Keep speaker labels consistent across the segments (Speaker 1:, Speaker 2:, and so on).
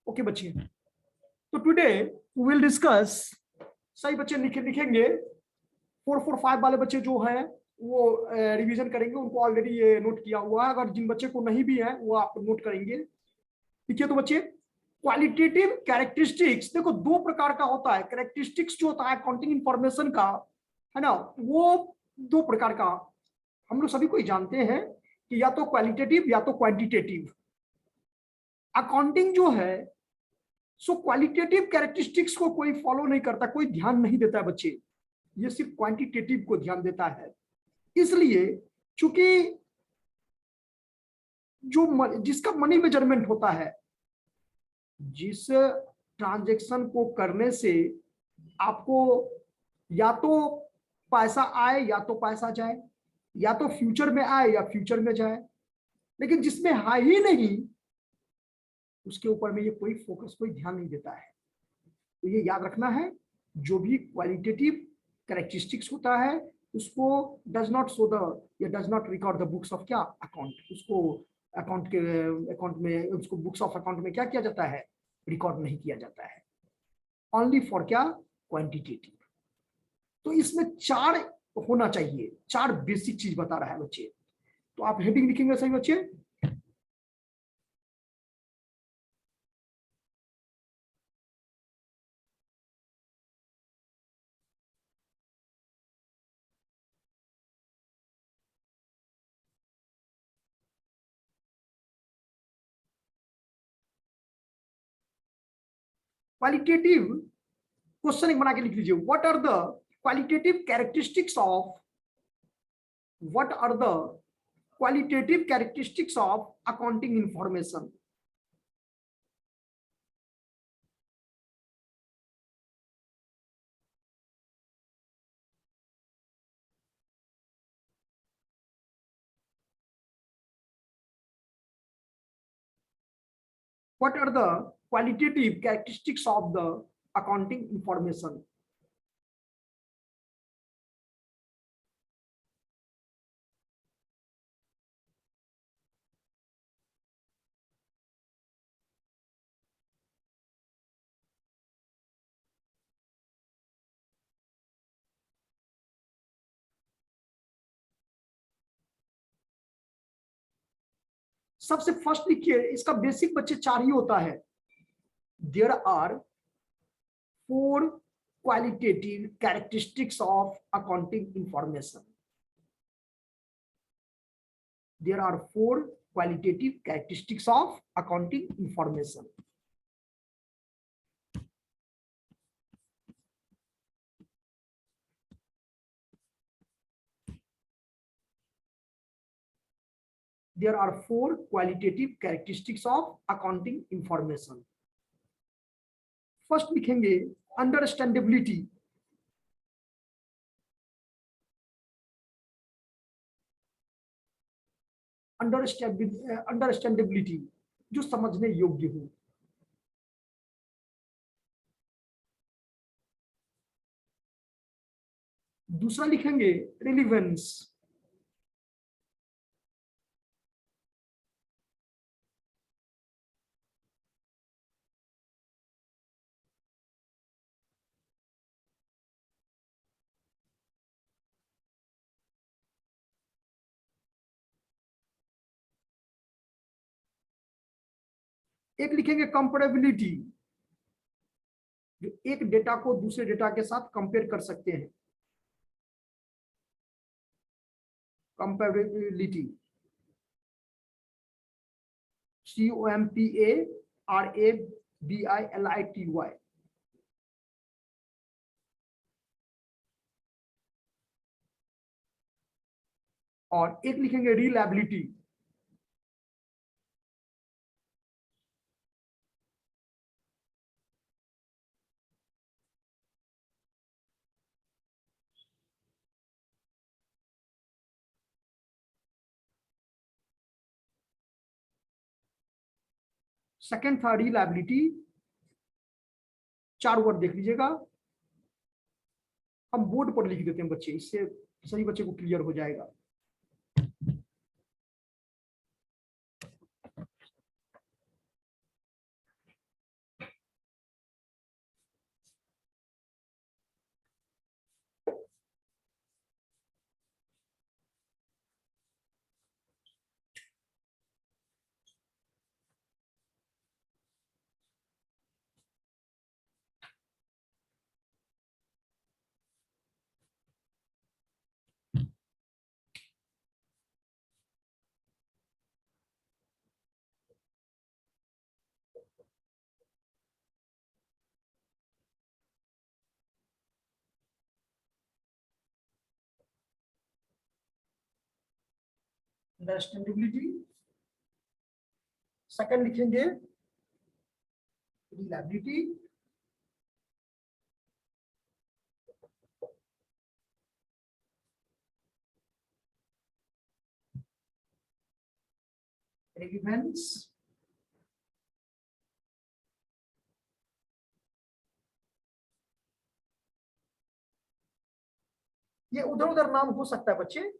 Speaker 1: Okay बच्चे, तो today we will discuss, सही बच्चे लिखेंगे 445 वाले बच्चे जो हैं वो रिवीजन करेंगे, उनको ऑलरेडी ये नोट किया हुआ है। अगर जिन बच्चे को नहीं भी है वो आप नोट करेंगे। ठीक है, तो बच्चे क्वालिटेटिव कैरेक्टरिस्टिक्स, देखो दो प्रकार का होता है। कैरेक्टरिस्टिक्स जो होता है अकाउंटिंग इंफॉर्मेशन का, है ना, वो दो प्रकार का हम लोग सभी को ही जानते हैं कि या तो क्वालिटेटिव या तो क्वांटिटेटिव। अकाउंटिंग जो है सो क्वालिटेटिव कैरेक्टरिस्टिक्स को कोई फॉलो नहीं करता, कोई ध्यान नहीं देता है बच्चे, ये सिर्फ क्वांटिटेटिव को ध्यान देता है। इसलिए चूंकि जो जिसका मनी मेजरमेंट होता है, जिस ट्रांजैक्शन को करने से आपको या तो पैसा आए या तो पैसा जाए, या तो फ्यूचर में आए या फ्यूचर में जाए, लेकिन जिसमें है ही नहीं उसके ऊपर में ये कोई फोकस, कोई ध्यान नहीं देता है। तो ये याद रखना है, जो भी क्वालिटेटिव कैरेक्टरिस्टिक्स होता है उसको डज नॉट शो द, या does not record the books of क्या अकाउंट, उसको अकाउंट में, उसको बुक्स ऑफ अकाउंट में क्या किया जाता है, रिकॉर्ड नहीं किया जाता है। ओनली फॉर क्या, क्वांटिटेटिव। तो इसमें चार होना चाहिए, चार बेसिक चीज बता रहा है बच्चे। तो आप हेडिंग लिखेंगे सही बच्चे, क्वालिटेटिव क्वेश्चन एक बना के लिख लीजिए। What are the qualitative characteristics of, what are the qualitative characteristics of accounting information. What are the qualitative characteristics of the accounting information? सबसे फर्स्ट लिखिए, इसका बेसिक बच्चे चार ही होता है। There are 4 qualitative characteristics of accounting information. There are 4 qualitative characteristics of accounting information. There are 4 qualitative characteristics of accounting information. First लिखेंगे understandability. Understandability, जो समझने योग्य हो। दूसरा लिखेंगे रिलीवेंस, एक लिखेंगे कंपेरेबिलिटी, जो एक डेटा को दूसरे डेटा के साथ कंपेयर कर सकते हैं, कंपेरेबिलिटी, COMPARABILITY। और एक लिखेंगे रिलायबिलिटी, सेकंड था रिलायबिलिटी। 4 वर्ड देख लीजिएगा, हम बोर्ड पर लिख देते हैं बच्चे, इससे सभी बच्चे को क्लियर हो जाएगा। अंडरस्टैंडेबिलिटी, सेकंड लिखेंगे रिलायबिलिटी, रेलिवेंस, ये उधर उधर नाम हो सकता है बच्चे।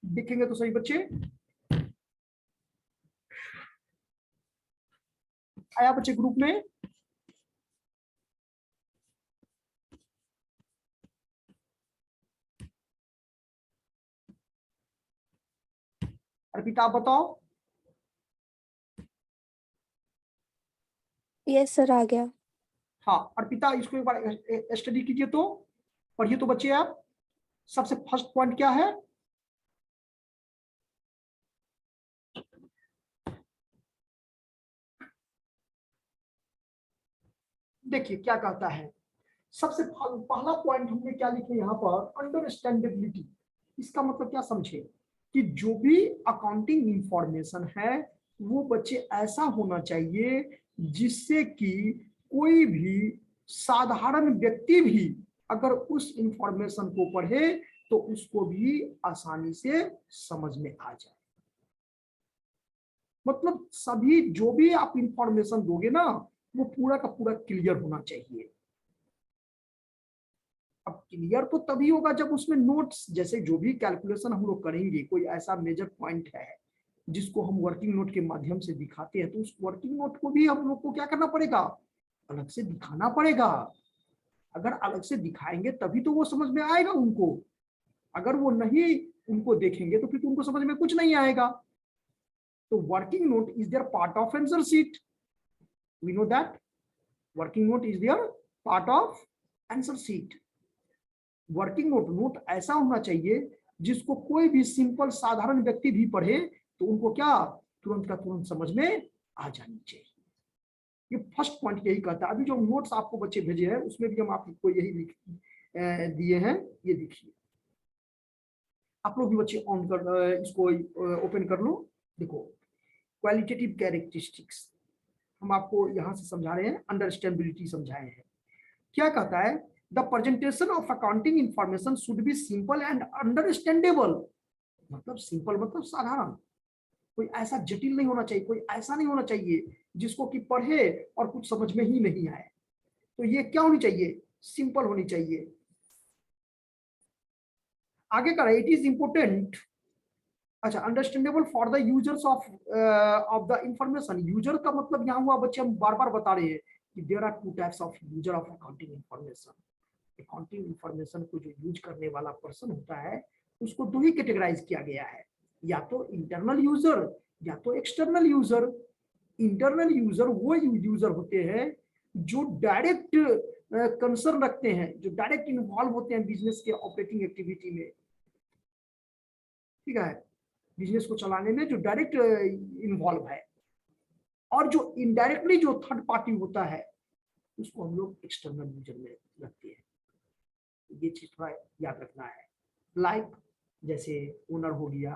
Speaker 1: देखेंगे तो सही बच्चे, आया बच्चे ग्रुप में? अर्पिता आप बताओ।
Speaker 2: यस सर, आ गया।
Speaker 1: हाँ अर्पिता, इसको एक बार स्टडी कीजिए तो, पढ़िए तो बच्चे आप। सबसे फर्स्ट पॉइंट क्या है? देखिए क्या कहता है, सबसे पहला पॉइंट हमने क्या लिखे यहाँ पर, अंडरस्टैंडेबिलिटी। इसका मतलब क्या समझे कि जो भी अकाउंटिंग इंफॉर्मेशन है वो बच्चे ऐसा होना चाहिए जिससे कि कोई भी साधारण व्यक्ति भी अगर उस इंफॉर्मेशन को पढ़े तो उसको भी आसानी से समझ में आ जाए। मतलब सभी जो भी आप इंफॉर्मेशन दोगे ना वो पूरा का पूरा क्लियर होना चाहिए। अब क्लियर तो तभी होगा जब उसमें नोट्स, जैसे जो भी कैलकुलेशन हम लोग करेंगे, कोई ऐसा मेजर पॉइंट है जिसको हम वर्किंग नोट के माध्यम से दिखाते हैं, तो उस वर्किंग नोट को भी हम लोग को क्या करना पड़ेगा, अलग से दिखाना पड़ेगा। अगर अलग से दिखाएंगे तभी तो वो समझ में आएगा उनको। अगर वो नहीं उनको देखेंगे तो फिर तो उनको समझ में कुछ नहीं आएगा। तो working note is their part of answer sheet, we know that working note is their part of answer sheet. Working note note ऐसा होना चाहिए जिसको कोई भी सिंपल साधारण व्यक्ति भी पढ़े तो उनको क्या तुरंत का तुरंत समझ में आ जानी चाहिए। ये फर्स्ट पॉइंट यही कहता है। अभी जो नोट्स आपको बच्चे भेजे हैं उसमें भी हम आपको यही दिए हैं, ये देखिए। आप लोग भी बच्चे ऑन कर इसको ओपन कर लो। देखो क्वालिटेटिव कैरेक्टरिस्टिक्स हम आपको यहां से समझा रहे हैं, अंडरस्टैंडेबिलिटी समझाए हैं। क्या कहता है, the presentation of accounting information should be simple and understandable. मतलब सिंपल मतलब साधारण, कोई ऐसा जटिल नहीं होना चाहिए, कोई ऐसा नहीं होना चाहिए जिसको कि पढ़े और कुछ समझ में ही नहीं आए। तो ये क्या होनी चाहिए, सिंपल होनी चाहिए। आगे का इट इज इंपोर्टेंट, अच्छा understandable for the users of the information. User का मतलब यहाँ हुआ बच्चे, हम बार बार बता रहे हैं कि there are two types of user of accounting information. Accounting information को जो यूज करने वाला पर्सन होता है उसको दो ही कैटेगराइज किया गया है, या तो इंटरनल यूजर या तो एक्सटर्नल यूजर। इंटरनल यूजर वो यूजर होते हैं जो डायरेक्ट कंसर्न रखते हैं, जो डायरेक्ट इन्वॉल्व होते हैं बिजनेस के ऑपरेटिंग एक्टिविटी में, ठीक है, बिजनेस को चलाने में जो डायरेक्ट इन्वॉल्व है। और जो इनडायरेक्टली जो थर्ड पार्टी होता है उसको हम लोग एक्सटर्नल यूजर में रखते हैं। ये चीज थोड़ा याद रखना है। लाइक जैसे ओनर हो गया,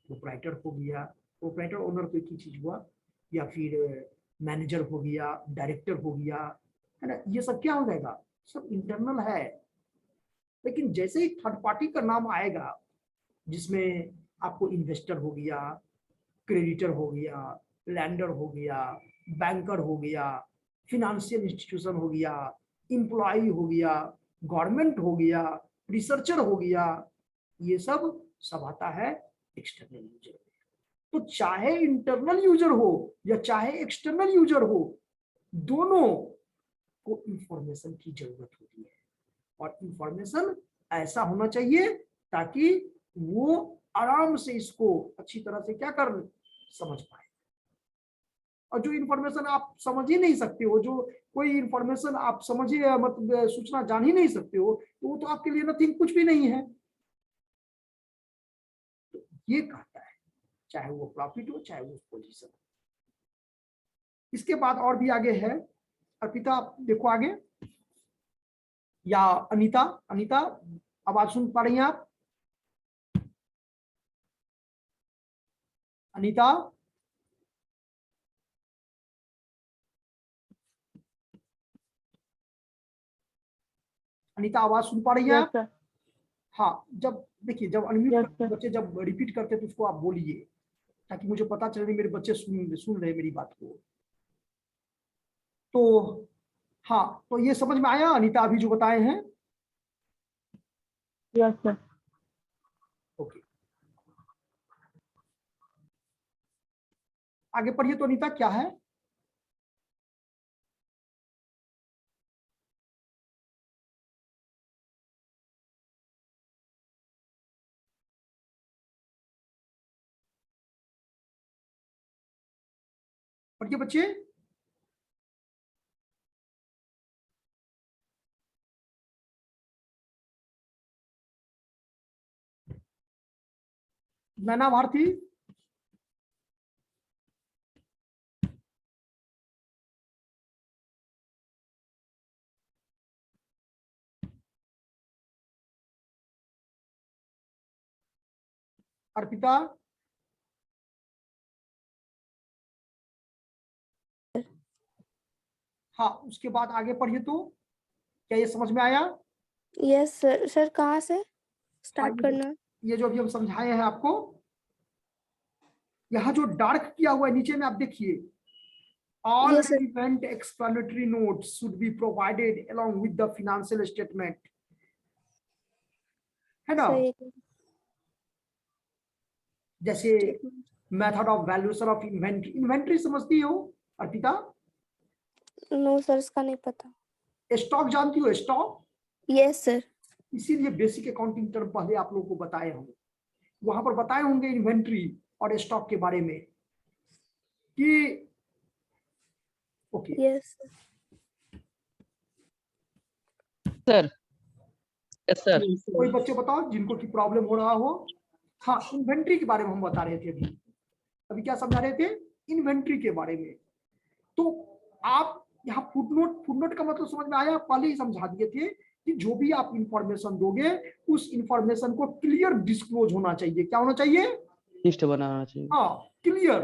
Speaker 1: प्रोप्राइटर हो गया। प्रोप्राइटर ओनर को एक ही चीज हुआ या फिर मैनेजर हो गया, डायरेक्टर हो गया, है ना, ये सब क्या हो जाएगा, सब इंटरनल है। लेकिन जैसे ही थर्ड पार्टी का नाम आएगा, जिसमें आपको इन्वेस्टर हो गया, क्रेडिटर हो गया, लैंडर हो गया, बैंकर हो गया, फिनेंशियल इंस्टीट्यूशन हो गया, इंप्लॉई हो गया, गवर्नमेंट हो गया, रिसर्चर हो गया, ये सब सब आता है एक्सटर्नल यूजर। तो चाहे इंटरनल यूजर हो या चाहे एक्सटर्नल यूजर हो, दोनों को इंफॉर्मेशन की जरूरत होती है। और इंफॉर्मेशन ऐसा होना चाहिए ताकि वो आराम से इसको अच्छी तरह से क्या कर समझ पाए। और जो इंफॉर्मेशन आप समझ ही नहीं सकते हो, जो कोई इंफॉर्मेशन आप समझिए मतलब सूचना जान ही नहीं सकते हो, तो वो तो आपके लिए नथिंग, कुछ भी नहीं है। तो ये कहता है, चाहे वो प्रॉफिट हो चाहे वो पोजीशन हो। इसके बाद और भी आगे है, अर्पिता आप देखो आगे, या अनीता, अनीता आवाज सुन पा रही हैं आप? अनीता, अनीता आवाज सुन पा रही हैं
Speaker 2: यस
Speaker 1: आप?
Speaker 2: सर।
Speaker 1: हाँ, जब देखिए, जब अनम्यूट
Speaker 2: यस
Speaker 1: करते
Speaker 2: सर।
Speaker 1: बच्चे जब रिपीट करते तो उसको आप बोलिए, ताकि मुझे पता चले मेरे बच्चे सुन रहे मेरी बात को। तो हाँ, तो ये समझ में आया अनीता अभी जो बताए हैं?
Speaker 2: Yes sir.
Speaker 1: ओके, आगे पढ़िए तो अनीता, क्या है? पढ़िए बच्चे। नैना भारती, अर्पिता, हाँ, उसके बाद आगे पढ़िए तो, क्या ये समझ में आया?
Speaker 3: Yes sir. सर कहाँ से
Speaker 1: हाँ,
Speaker 3: स्टार्ट करना?
Speaker 1: ये जो अभी हम समझाए हैं आपको, यहाँ जो डार्क किया हुआ है नीचे में आप देखिए, all
Speaker 3: yes sir.
Speaker 1: relevant explanatory notes should be provided along with the financial statement, है ना?
Speaker 3: सही।
Speaker 1: जैसे method of valuation of inventory, inventory समझती हो अर्पिता?
Speaker 3: नो सर, इसका नहीं पता।
Speaker 1: स्टॉक जानती हो, स्टॉक?
Speaker 3: Yes sir.
Speaker 1: इसीलिए बेसिक अकाउंटिंग टर्म पहले आप लोगों को बताए होंगे, वहां पर बताए होंगे इन्वेंट्री और स्टॉक के बारे में कि okay.
Speaker 3: Yes
Speaker 2: sir. Yes sir.
Speaker 1: कोई बच्चे बताओ जिनको की प्रॉब्लम हो रहा हो। हाँ, इन्वेंट्री के बारे में हम बता रहे थे अभी, अभी क्या समझा रहे थे? इन्वेंट्री के बारे में। तो आप यहाँ फुटनोट, फुटनोट का मतलब समझ में आया? पहले ही समझा दिए थे कि जो भी आप इंफॉर्मेशन दोगे उस इंफॉर्मेशन को क्लियर डिस्क्लोज होना चाहिए। क्या होना चाहिए?
Speaker 2: लिस्ट बनाना चाहिए।
Speaker 1: हाँ, क्लियर।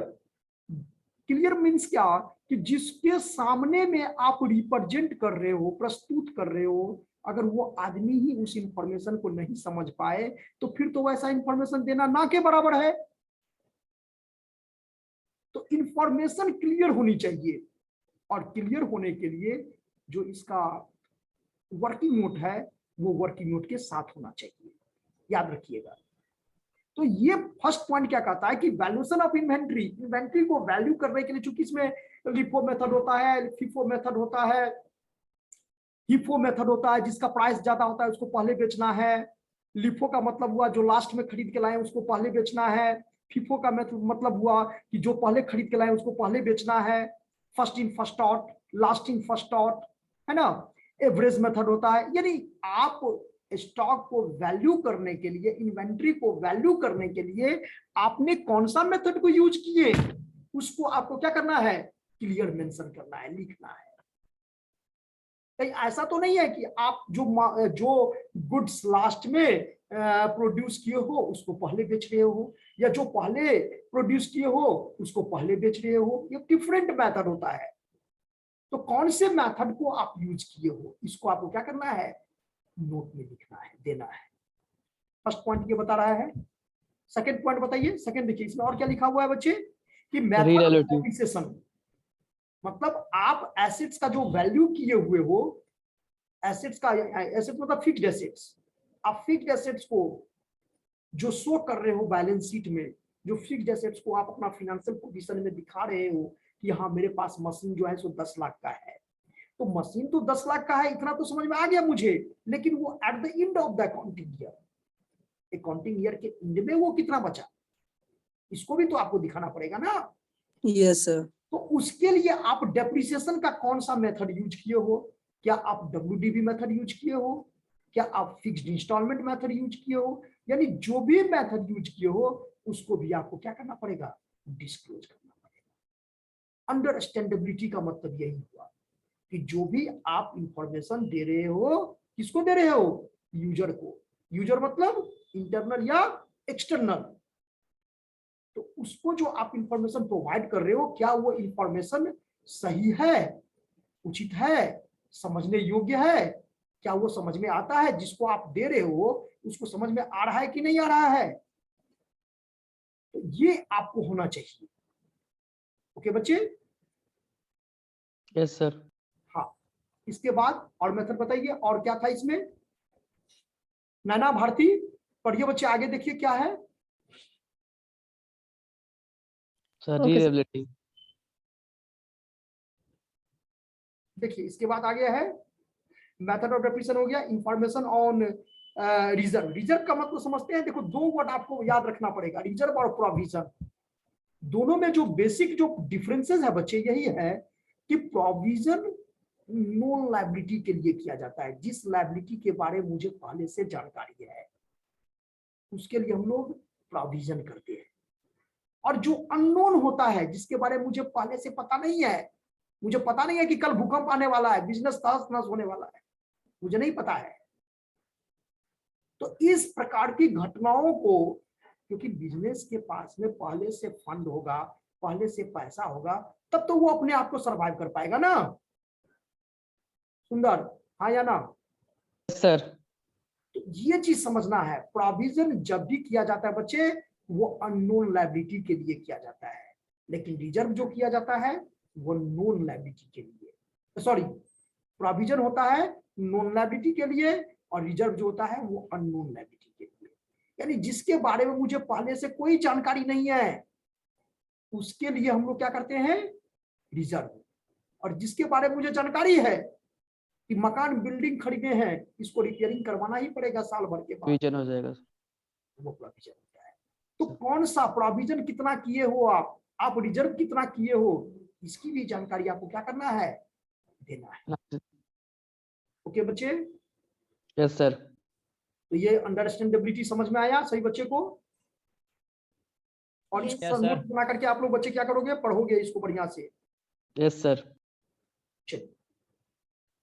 Speaker 1: क्लियर मीन्स क्या कि जिसके सामने में आप रिप्रेजेंट कर रहे हो, प्रस्तुत कर रहे हो, अगर वो आदमी ही उस इंफॉर्मेशन को नहीं समझ पाए तो फिर तो वैसा इंफॉर्मेशन देना ना के बराबर है। तो इंफॉर्मेशन क्लियर होनी चाहिए, और क्लियर होने के लिए जो इसका वर्किंग नोट है वो वर्किंग नोट के साथ होना चाहिए, याद रखिएगा। तो ये फर्स्ट पॉइंट क्या कहता है कि वैल्यूएशन ऑफ इन्वेंट्री, इन्वेंट्री को वैल्यू करने के लिए, चूंकि इसमें लिफो मेथड होता है, फिफो मेथड होता है, हिफो मेथड होता है, जिसका प्राइस ज्यादा होता है उसको पहले बेचना है। लिफो का मतलब हुआ जो लास्ट में खरीद के लाए उसको पहले बेचना है। फिफो का मतलब हुआ कि जो पहले खरीद के लाए उसको पहले बेचना है। First in first out, last in first out, है ना। एवरेज मेथड होता है, यानी आप स्टॉक को वैल्यू करने के लिए, इन्वेंट्री को वैल्यू करने के लिए आपने कौन सा मेथड को यूज किए उसको आपको क्या करना है? क्लियर मेंशन करना है, लिखना है। कहीं ऐसा तो नहीं है कि आप जो गुड्स लास्ट में प्रोड्यूस किए हो उसको पहले बेच रहे हो, या जो पहले प्रोड्यूस किए हो उसको पहले बेच रहे हो। ये डिफरेंट मेथड होता है। तो कौन से मेथड को आप यूज किए हो इसको आपको क्या करना है, नोट में लिखना है, देना है। फर्स्ट पॉइंट ये बता रहा है। सेकंड पॉइंट बताइए। सेकंड देखिए इसमें और क्या लिखा हुआ है बच्चे कि मेथड ऑफ
Speaker 2: Relative.
Speaker 1: डेप्रिसिएशन, मतलब आप एसेट्स का जो वैल्यू किए हुए हो, एसेट्स का, एसेट्स मतलब फिक्स्ड एसेट्स, आप फिक्स्ड एसेट्स को जो शो कर रहे हो बैलेंस शीट में, जो फिक्स्ड एसेट्स को आप अपना फाइनेंशियल पोजीशन में दिखा रहे हो कि हाँ मेरे पास मशीन जो है सो 10 लाख का है, तो मशीन तो 10 लाख का है इतना तो समझ में आ गया मुझे, लेकिन वो at the end of the accounting year, accounting year के एंड में वो कितना बचा, इसको भी तो आपको दिखाना पड़ेगा ना।
Speaker 4: Yes sir.
Speaker 1: तो उसके लिए आप डेप्रिसिएशन का कौन सा मेथड यूज किए हो, क्या आप WDV मेथड यूज किए हो, क्या आप फिक्स्ड इंस्टॉलमेंट मेथड यूज किए हो, यानी जो भी मेथड यूज किए हो उसको भी आपको क्या करना पड़ेगा, डिस्क्लोज करना पड़ेगा। अंडरस्टैंडेबिलिटी का मतलब यही हुआ कि जो भी आप इंफॉर्मेशन दे रहे हो, किसको दे रहे हो, यूजर को। यूजर मतलब इंटरनल या एक्सटर्नल। तो उसको जो आप इंफॉर्मेशन प्रोवाइड कर रहे हो, क्या वो इंफॉर्मेशन सही है, उचित है, समझने योग्य है, क्या वो समझ में आता है, जिसको आप दे रहे हो उसको समझ में आ रहा है कि नहीं आ रहा है। तो ये आपको होना चाहिए। ओके बच्चे।
Speaker 2: Yes sir.
Speaker 1: हाँ, इसके बाद और मेथड बताइए और क्या था इसमें। नैना भारती पढ़िए बच्चे, आगे देखिए क्या है।
Speaker 2: Sir
Speaker 3: Okay, sir.
Speaker 2: रीलेबिलिटी।
Speaker 1: देखिए इसके बाद आगे है मेथड ऑफ डेप्रिसिएशन हो गया, इंफॉर्मेशन ऑन रिजर्व। रिजर्व का मतलब समझते हैं, देखो दो वर्ड आपको याद रखना पड़ेगा, रिजर्व और प्रोविजन। दोनों में जो बेसिक जो डिफरेंसेस है बच्चे यही है कि प्रोविजन नॉन लायबिलिटी के लिए किया जाता है, जिस लायबिलिटी के बारे में मुझे पहले से जानकारी है उसके लिए हम लोग प्रोविजन करते हैं। और जो अननोन होता है, जिसके बारे में मुझे पहले से पता नहीं है, मुझे पता नहीं है कि कल भूकंप आने वाला है, बिजनेस तहस नहस होने वाला है, मुझे नहीं पता है। तो इस प्रकार की घटनाओं को, क्योंकि बिजनेस के पास में पहले से फंड होगा, पहले से पैसा होगा, तब तो वो अपने आप को सरवाइव कर पाएगा ना। सुंदर, हाँ या ना।
Speaker 2: सर।
Speaker 1: तो ये चीज समझना है, प्रोविजन जब भी किया जाता है बच्चे वो अननोन लायबिलिटी के लिए किया जाता है, लेकिन रिजर्व जो किया जाता है वो नोन लायबिलिटी के लिए, सॉरी प्रोविजन होता है नोन लायबिलिटी के लिए और रिजर्व जो होता है वो अननोन लायबिलिटी के लिए। यानी जिसके बारे में मुझे पहले से कोई जानकारी नहीं है उसके लिए हम लोग क्या करते हैं, रिजर्व। और जिसके बारे में मुझे जानकारी है कि मकान बिल्डिंग खरीदे हैं, इसको रिपेयरिंग करवाना ही पड़ेगा साल भर के बाद,
Speaker 2: प्रोविजन हो जाएगा।
Speaker 1: वो प्रोविजन होता है। तो कौन सा प्रोविजन कितना किए हो आप रिजर्व कितना किए हो, इसकी भी जानकारी आपको क्या करना है, देना है। ओके बच्चे।
Speaker 2: Yes sir.
Speaker 1: तो ये अंडरस्टैंडेबिलिटी समझ में आया सही बच्चे को। और
Speaker 3: Yes,
Speaker 1: इसको नोट बना करके आप लोग बच्चे क्या करोगे, पढ़ोगे इसको बढ़िया से।
Speaker 2: Yes sir.
Speaker 1: चलिए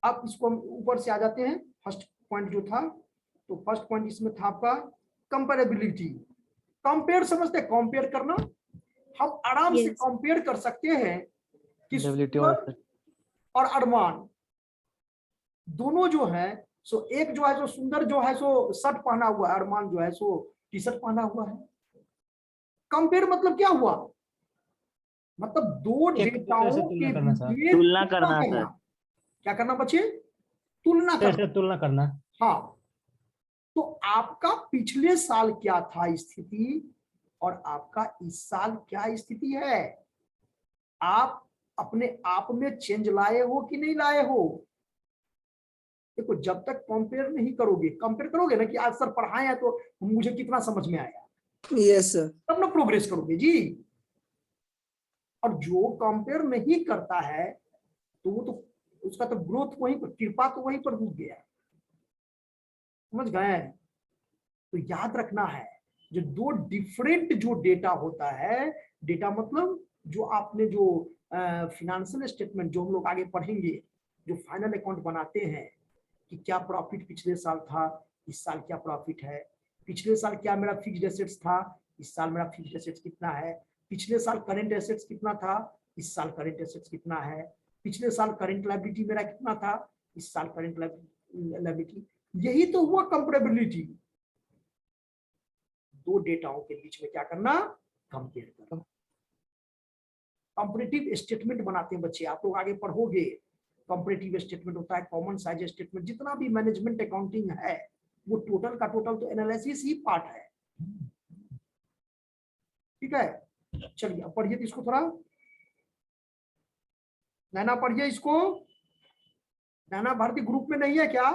Speaker 1: अब इसको हम ऊपर से आ जाते हैं। फर्स्ट पॉइंट जो था, तो फर्स्ट पॉइंट इसमें था आपका कंपेरेबिलिटी। कंपेयर समझते हैं, कंपेयर करना। हम आराम से
Speaker 3: Yes.
Speaker 1: कंपेयर कर सकते हैं कि
Speaker 2: Stability
Speaker 1: सुंदर और अरमान दोनों जो है सो, एक जो है सो सुंदर जो है सो शर्ट पहना हुआ है, अरमान जो है सो टी शर्ट पहना हुआ है। कंपेयर मतलब क्या हुआ, मतलब दो डेटाओं के बीच
Speaker 5: तुलना करना सर।
Speaker 1: क्या करना बच्चे, तुलना करना।
Speaker 5: तुलना करना।
Speaker 1: हाँ, तो आपका पिछले साल क्या था स्थिति और आपका इस साल क्या स्थिति है, आप अपने आप में चेंज लाए हो कि नहीं लाए हो। देखो जब तक कंपेयर नहीं करोगे, कंपेयर करोगे ना कि आज सर पढ़ाए हैं तो मुझे कितना समझ में आया,
Speaker 4: यस सर।
Speaker 1: तब ना प्रोग्रेस करोगे जी। और जो कंपेयर नहीं करता है तो वो तो उसका तो ग्रोथ वहीं पर, कृपा तो वहीं पर रुक गया। समझ गए। तो याद रखना है, जो दो डिफरेंट जो डेटा होता है, डेटा मतलब जो आपने जो फिनेंशियल स्टेटमेंट जो हम लोग आगे पढ़ेंगे, जो फाइनल अकाउंट बनाते हैं कि क्या प्रॉफिट पिछले साल था, इस साल क्या प्रॉफिट है, पिछले साल क्या मेरा फिक्स्ड एसेट्स था, इस साल मेरा फिक्स्ड एसेट्स कितना है, पिछले साल करंट एसेट्स कितना था, इस साल करंट एसेट्स कितना है, पिछले साल करंट लायबिलिटी मेरा कितना था, इस साल करंट लायबिलिटी। यही तो हुआ कंपेरेबिलिटी। दो डेटाओं के बीच में क्या करना, कंपेयर करना। कंपैरेटिव स्टेटमेंट बनाते हैं बच्चे, आप लोग आगे पढ़ोगे। कंपैरेटिव स्टेटमेंट होता है, कॉमन साइज स्टेटमेंट, जितना भी मैनेजमेंट अकाउंटिंग है वो टोटल का टोटल तो एनालिसिस ही पार्ट है। ठीक है, चलिए अब पढ़िए इसको थोड़ा। नैना पढ़िए इसको। नैना भारती ग्रुप में नहीं है क्या?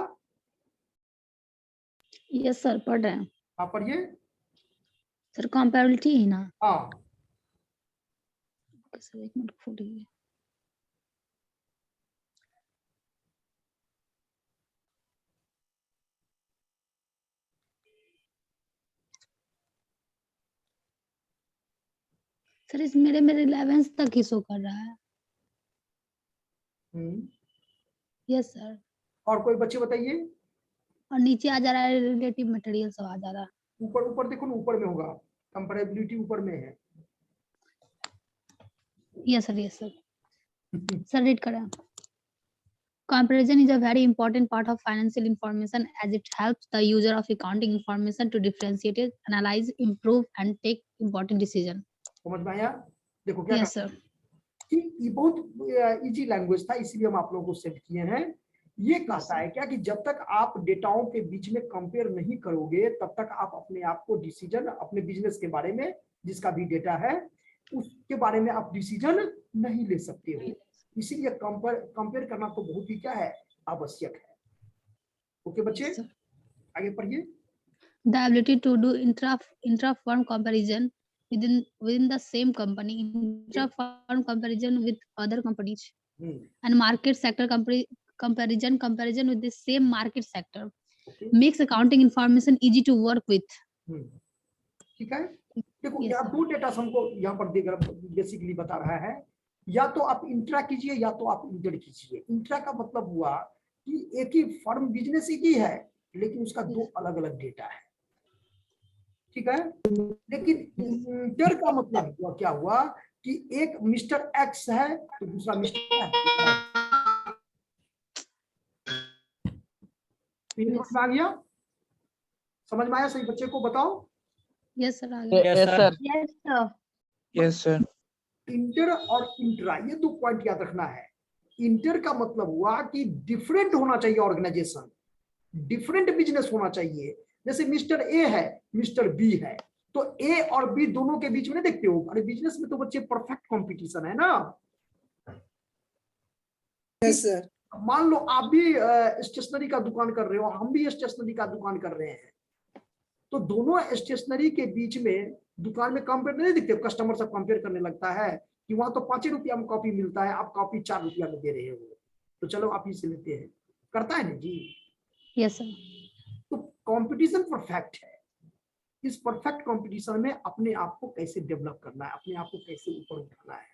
Speaker 5: यस सर, पढ़ रहे हैं
Speaker 1: आप पढ़िए।
Speaker 5: सर। कंपैरेबिलिटी है ना
Speaker 1: हाँ
Speaker 5: सर, एक मिनट खोलिए। सर इस मेरे 11th तक ही शो कर रहा है। Yes sir.
Speaker 1: और कोई बच्चे बताइए।
Speaker 5: और नीचे आ जा रहा है रिलेटिव मटेरियल, सब आ जा रहा है।
Speaker 1: ऊपर ऊपर देखो ना, ऊपर में होगा कंपैरेबिलिटी, ऊपर में है।
Speaker 5: Yes sir, yes sir. Sir read करें। Comparison is a very important part of financial information as it helps the user of accounting information to differentiate it, analyze, improve, and take important decision.
Speaker 1: समझ में आया? देखो क्या
Speaker 5: Yes sir.
Speaker 1: कि ये बहुत easy language था, इसीलिए हम आप लोगों को सेट किए हैं। ये कहता है क्या कि जब तक आप डेटाओं के बीच में कंपेयर नहीं करोगे तब तक आप अपने आप को डिसीजन, अपने बिजनेस के बारे में जिसका भी डेटा है उसके बारे में आप डिसीजन नहीं ले सकते हो। इसीलिए कंपेयर करना तो बहुत ही क्या है, आवश्यक है। ओके बच्चे, आगे पढ़िए।
Speaker 5: The ability to do intra-firm comparison within the same company, intra-firm comparison with other companies, and market sector comparison with the same market sector makes accounting information easy to work with.
Speaker 1: ठीक है, देखो
Speaker 5: Yes,
Speaker 1: यहाँ
Speaker 5: sir.
Speaker 1: दो data हमको यहाँ पर basically बता रहा है, या तो आप इंट्रा कीजिए या तो आप इंटर कीजिए। इंट्रा का मतलब हुआ कि एक ही फर्म बिजनेस एक ही है लेकिन उसका दो अलग अलग डेटा है। ठीक है, लेकिन इंटर का मतलब हुआ क्या हुआ कि एक मिस्टर एक्स है तो दूसरा मिस्टर है। समझ में आ गया? समझ में आया सही? बच्चे को बताओ।
Speaker 5: Yes sir. आगे.
Speaker 2: Yes sir.
Speaker 5: Yes sir.
Speaker 2: Yes sir.
Speaker 1: Inter और इंट्रा, ये दो पॉइंट याद रखना है। इंटर का मतलब हुआ कि डिफरेंट होना चाहिए ऑर्गेनाइजेशन, डिफरेंट बिजनेस होना चाहिए। जैसे मिस्टर ए है, मिस्टर बी है, तो ए और बी दोनों के बीच में देखते हो, अरे बिजनेस में तो बच्चे परफेक्ट कंपटीशन है ना।
Speaker 4: Yes sir.
Speaker 1: मान लो आप भी स्टेशनरी का दुकान कर रहे हो, हम भी स्टेशनरी का दुकान कर रहे हैं, तो दोनों स्टेशनरी के बीच में दुकान में कंपेयर नहीं दिखते। कस्टमर सब कंपेयर करने लगता है कि वहां तो 5 रुपया में कॉपी मिलता है, आप कॉपी 4 रुपया में दे रहे हो, तो चलो आप ही से लेते हैं, करता है ना जी।
Speaker 5: Yes sir.
Speaker 1: तो कंपटीशन परफेक्ट है। इस परफेक्ट कंपटीशन में अपने आप को कैसे डेवलप करना है, अपने आप को कैसे ऊपर उठाना है,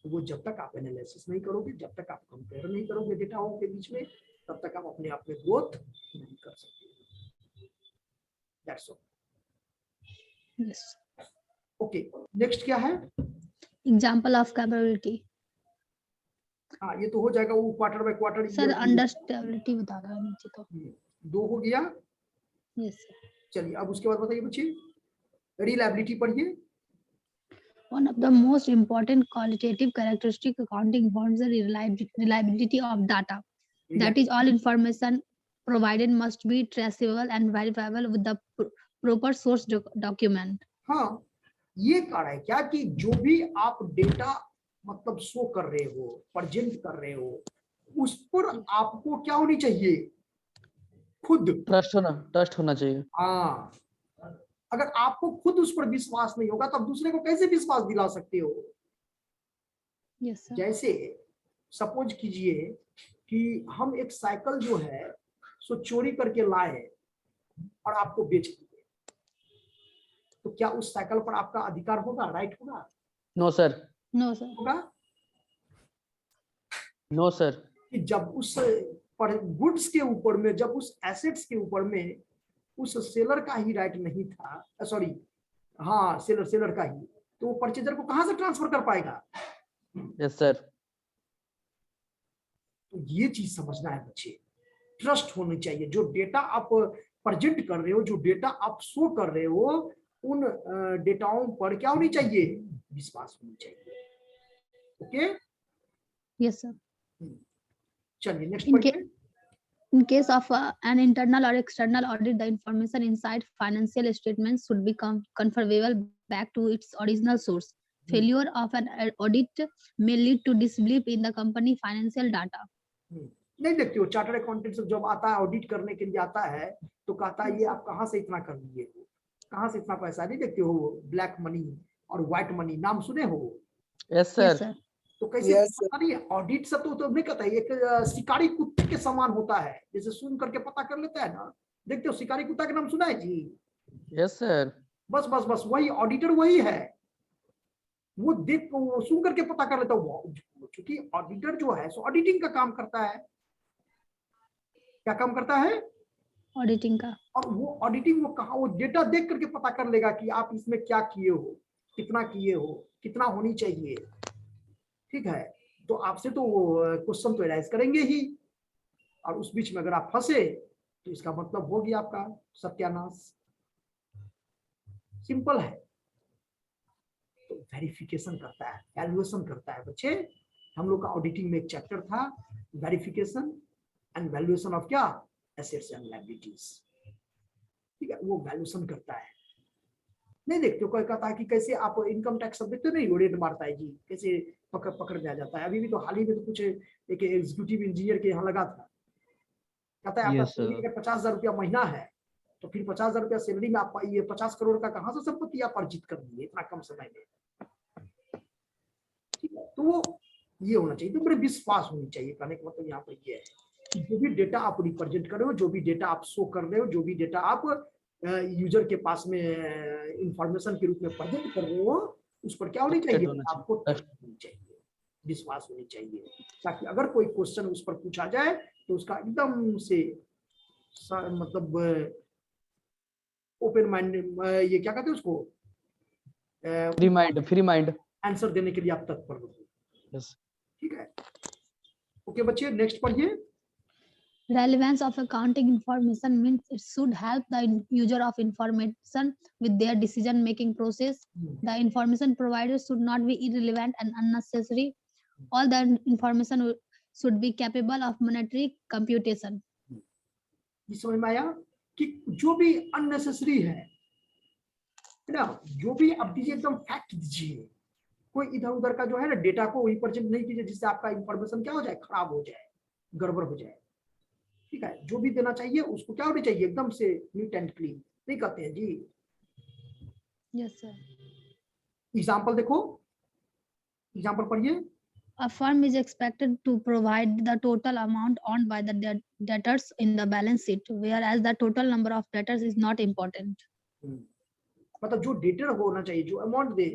Speaker 1: तो वो जब तक आप एनालिसिस नहीं करोगे, जब तक आप कंपेयर नहीं करोगे डेटाओं के बीच में, तब तक आप अपने आप में ग्रोथ नहीं कर सकते। That's all.
Speaker 5: Yes.
Speaker 1: Okay, next क्या है?
Speaker 5: Example of capability.
Speaker 1: हाँ, ये तो हो जाएगा, वो क्वार्टर बाय क्वार्टर।
Speaker 5: सर अंडरस्टैंडिबिलिटी बता रहा है नीचे तो।
Speaker 1: 2 हो गया।
Speaker 5: Yes sir.
Speaker 1: चलिए अब उसके बाद बताइए बच्चे, रिलायबिलिटी पढ़िए।
Speaker 5: One of the most important qualitative characteristic accounting informs the reliability of data. That is, all information provided must be traceable and verifiable with the proper source document.
Speaker 1: हाँ, ये कह रहा है क्या कि जो भी आप डेटा मतलब शो कर रहे हो, प्रेजेंट कर रहे हो, उस पर आपको क्या होनी चाहिए, खुद
Speaker 2: ट्रस्ट होना चाहिए।
Speaker 1: हाँ, अगर आपको खुद उस पर विश्वास नहीं होगा तब दूसरे को कैसे विश्वास दिला सकते हो?
Speaker 5: Yes sir.
Speaker 1: जैसे सपोज कीजिए कि हम एक साइकिल जो है सो चोरी करके लाए और आपको बेच दिए, तो क्या उस साइकिल पर आपका अधिकार होगा, राइट होगा?
Speaker 2: No sir.
Speaker 5: No sir.
Speaker 1: होगा
Speaker 2: नो सर।
Speaker 1: कि जब उस पर गुड्स के ऊपर में, जब उस एसेट्स के ऊपर में उस सेलर का ही राइट नहीं था, सॉरी हाँ सेलर का ही, तो वो परचेजर को कहां से ट्रांसफर कर पाएगा?
Speaker 2: Yes sir.
Speaker 1: तो ये चीज समझना है बच्चे, ट्रस्ट होनी चाहिए। जो डेटा आप प्रेजेंट कर रहे हो, जो डेटा आप शो कर रहे हो, उन डेटाओं पर क्या होनी चाहिए? विश्वास होनी चाहिए। Okay,
Speaker 5: Yes, sir.
Speaker 1: चलिए नेक्स्ट
Speaker 5: In,
Speaker 1: पढ़िए।
Speaker 5: in case of an internal or external audit, the information inside financial statements should be convertible back to its original source. Failure of an audit may lead to disbelief in the company financial data.
Speaker 1: नहीं देखते हो, chartered accountant जब आता है audit करने के लिए आता है तो कहता है ये आप कहाँ से इतना कर लिए हो, कहाँ से इतना पैसा, नहीं देखते हो? ब्लैक मनी और व्हाइट मनी नाम सुने हो?
Speaker 2: Yes
Speaker 5: Yes,
Speaker 2: sir.
Speaker 5: sir.
Speaker 1: तो कैसे
Speaker 4: Yes,
Speaker 1: पता नहीं है? ऑडिट से तो नहीं कहता है, एक शिकारी कुत्ते के समान होता है, जैसे सूंघ करके पता कर लेता है ना। देखते हो शिकारी कुत्ता का नाम सुना है जी?
Speaker 2: Yes sir.
Speaker 1: बस बस बस वही ऑडिटर वही है, वो देख वो सूंघ करके पता कर लेता है। क्योंकि ऑडिटर जो है सो ऑडिटिंग का काम करता है। क्या काम करता है?
Speaker 5: Auditing का.
Speaker 1: और वो ऑडिटिंग वो कहा, वो डेटा देख करके पता कर लेगा कि आप इसमें क्या किए हो, कितना किए हो, कितना होनी चाहिए। ठीक है, तो आपसे तो क्वेश्चन तो एराइज करेंगे ही, और उस बीच में अगर आप फंसे तो इसका मतलब हो गया आपका सत्यानाश। सिंपल है। तो वेरिफिकेशन करता है, वैल्यूएशन करता है बच्चे। हम लोग का ऑडिटिंग में एक चैप्टर था वेरिफिकेशन एंड वैल्यूएशन ऑफ क्या? Assets and liabilities. ठीक है, वो वैल्यूएशन करता है। नहीं देखते हो, कोई कहता है कि कैसे आप इनकम टैक्स सब देखते नहीं, रेट मारता है जी, कैसे पकड़ दिया जाता है। अभी भी तो हाल ही में तो कुछ एक एग्जीक्यूटिव इंजीनियर के यहाँ लगा था, कहता है आपका सैलरी अगर 50,000 रुपया महीना है तो फिर 50,000 रुपया सैलरी में आप ये 50 करोड़ का कहां से संपत्ति आप अर्जित कर दिए इतना कम समय में? ठीक है, तो वो ये होना चाहिए, तो बड़े विश्वास होनी चाहिए। कहने का मतलब यहाँ पर ये है कि जो भी डेटा आप रिप्रेजेंट कर रहे हो, जो भी डेटा आप शो कर रहे हो, जो भी डेटा आप यूजर के पास में इंफॉर्मेशन के रूप में प्रेजेंट कर रहे हो, उस पर क्या होनी चाहिए? आपको ट्रस्ट होनी चाहिए, विश्वास होनी चाहिए, ताकि अगर कोई क्वेश्चन उस पर पूछा जाए तो उसका एकदम से मतलब ओपन माइंड, ये क्या कहते हैं उसको,
Speaker 2: फ्री माइंड
Speaker 1: आंसर देने के लिए आप तत्पर हो।
Speaker 2: यस।
Speaker 1: ठीक है, ओके बच्चे नेक्स्ट पढ़िए।
Speaker 5: Relevance of accounting information means it should help the user of information with their decision-making process. The information provided should not be irrelevant and unnecessary. All the information should be capable of monetary computation.
Speaker 1: ये समझ में आया कि जो भी unnecessary है ना, जो भी आप दीजिए एकदम फैक्ट दीजिए, कोई इधर उधर का जो है ना डेटा को वही प्रेजेंट नहीं कीजिए जिससे आपका इंफॉर्मेशन क्या हो जाए, खराब हो जाए, गड़बड़ हो जाए। ठीक है, जो भी देना चाहिए उसको क्या होनी चाहिए, एकदम से नीट एंड क्लीन। नहीं कहते हैं जी?
Speaker 5: Yes, sir.
Speaker 1: एग्जाम्पल देखो, एग्जाम्पल पढ़िए।
Speaker 5: A firm is expected to provide the total amount owned by the debtors in the balance sheet, whereas the total number of debtors is not important.
Speaker 1: मतलब जो debtor होना चाहिए, जो amount दे,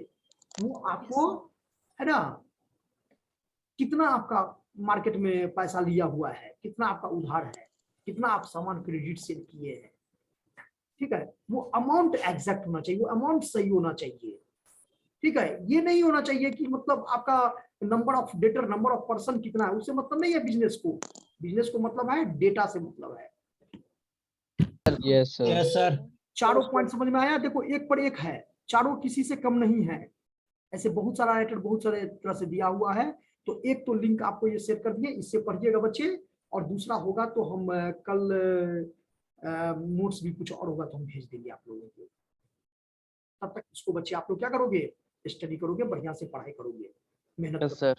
Speaker 1: वो आपको है ना, कितना आपका मार्केट में पैसा लिया हुआ है, कितना आपका उधार है, कितना आप सामान क्रेडिट सेल किए हैं। ठीक है, वो अमाउंट एग्जैक्ट होना चाहिए, वो अमाउंट सही होना चाहिए। ठीक है, ये नहीं होना चाहिए कि मतलब आपका number of debtor, number of person कितना है, उससे मतलब नहीं है बिजनेस को। बिजनेस को मतलब है डेटा से मतलब है।
Speaker 2: Yes sir.
Speaker 1: चारों पॉइंट समझ में आया? देखो एक पर एक है, चारों किसी से कम नहीं है। ऐसे बहुत सारा राइटर बहुत सारे तरह से दिया हुआ है। तो एक तो लिंक आपको ये शेयर कर दिए, इससे पढ़िएगा बच्चे, और दूसरा होगा तो हम कल नोट्स भी कुछ और होगा तो हम भेज देंगे आप लोगों को। तब तक इसको बच्चे आप लोग क्या करोगे, स्टडी करोगे, बढ़िया से पढ़ाई करोगे, मेहनत
Speaker 2: यस सर।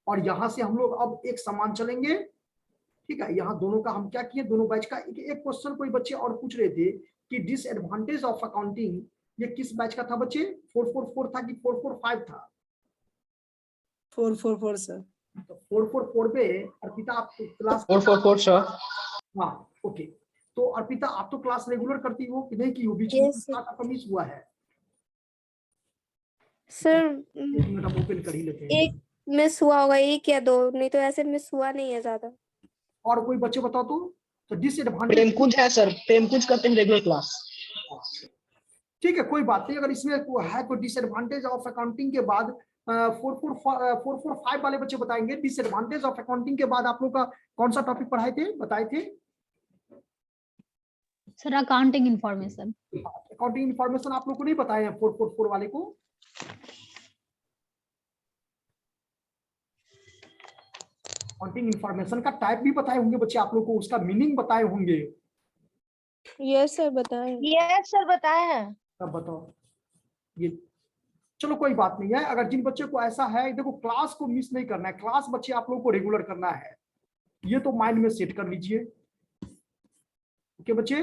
Speaker 1: और यहाँ से हम लोग अब एक समान चलेंगे। ठीक है, यहाँ दोनों का हम क्या किए, दोनों बैच का एक क्वेश्चन कोई बच्चे और पूछ रहे थे कि डिसएडवांटेज ऑफ अकाउंटिंग, ये किस बैच का था बच्चे? 444 था कि 445 था?
Speaker 4: 444 सर।
Speaker 1: तो 444 पे अर्पिता आप क्लास
Speaker 2: 444 सर।
Speaker 1: हाँ ओके, तो अर्पिता आप तो क्लास रेगुलर करती हो कि नहीं की हो? बीच
Speaker 3: Yes, sir.
Speaker 1: में मिस हुआ है?
Speaker 3: सर
Speaker 1: एक मिनट हम ओपन कर ही लेते हैं।
Speaker 3: एक मिस हुआ होगा, एक या दो, नहीं तो ऐसे मिस हुआ नहीं है ज्यादा।
Speaker 1: और कोई बच्चे बताओ तो, तो डिसएडवांटेज,
Speaker 2: प्रेमकुंज है सर, प्रेमकुंज करते हैं रेगुलर क्लास।
Speaker 1: ठीक है कोई बात नहीं, अगर इसमें है तो डिसएडवांटेज ऑफ अकाउंटिंग के बाद 445 वाले बच्चे बताएंगे। डिसएडवांटेज ऑफ अकाउंटिंग के बाद आप लोग का कौन सा टॉपिक पढ़ाए थे, बताए थे?
Speaker 5: Sir accounting information.
Speaker 1: Accounting information आप लोग को नहीं बताए हैं 444 वाले को? अकाउंटिंग इंफॉर्मेशन का टाइप भी बताए होंगे बच्चे आप लोग को, उसका मीनिंग बताए होंगे।
Speaker 3: यस सर बताए।
Speaker 6: यस सर बताए हैं।
Speaker 1: अब बताओ ये, चलो कोई बात नहीं है। अगर जिन बच्चे को ऐसा है, देखो क्लास को मिस नहीं करना है, क्लास बच्चे आप लोगों को रेगुलर करना है, ये तो माइंड में सेट कर लीजिए। ओके बच्चे,